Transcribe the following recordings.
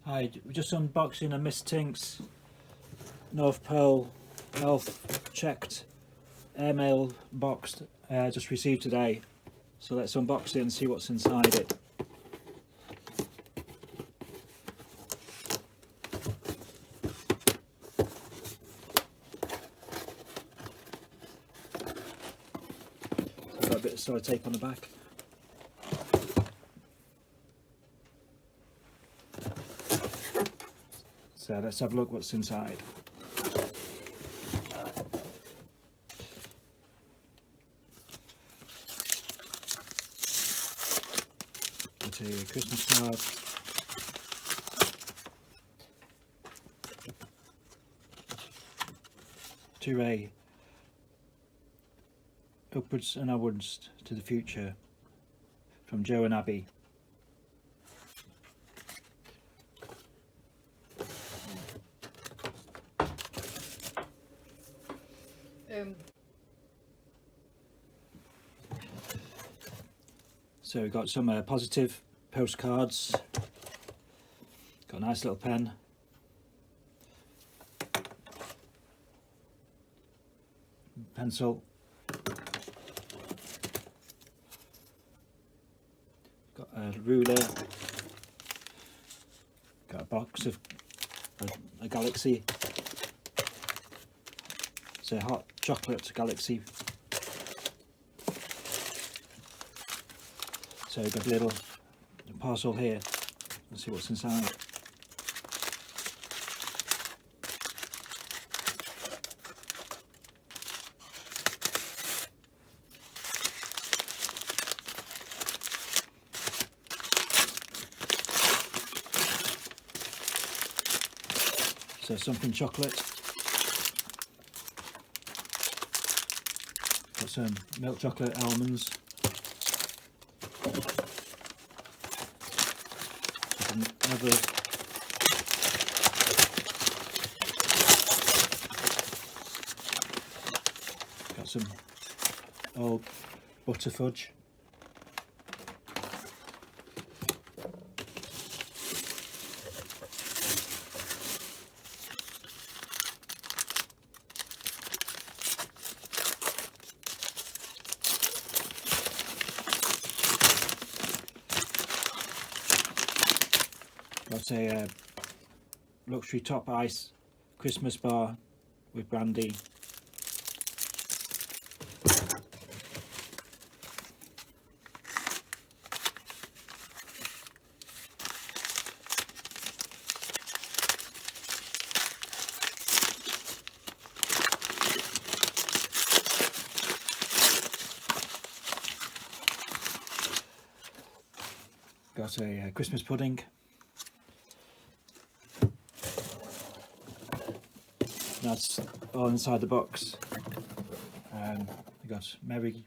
Hi, we're just unboxing a Misstinks North Pole health checked airmail box just received today. So let's unbox it and see what's inside it. So got a bit of solid tape on the back. So let's have a look what's inside. It's a Christmas card. To Ray. Upwards and onwards to the future. From Joe and Abby. So we've got some positive postcards, got a nice little pen, pencil, got a ruler, got a box of a galaxy, it's a hot chocolate galaxy. So we've got a little parcel here. Let's see what's inside. So something chocolate. Got some milk chocolate almonds. Another got some old butter fudge. Got a luxury top ice Christmas bar with brandy. Got a Christmas pudding. That's all inside the box. We got Merry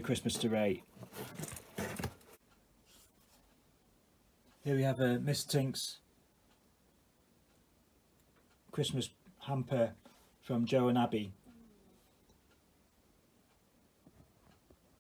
Christmas to Ray. Here we have a Misstinks Christmas hamper from Joe and Abby.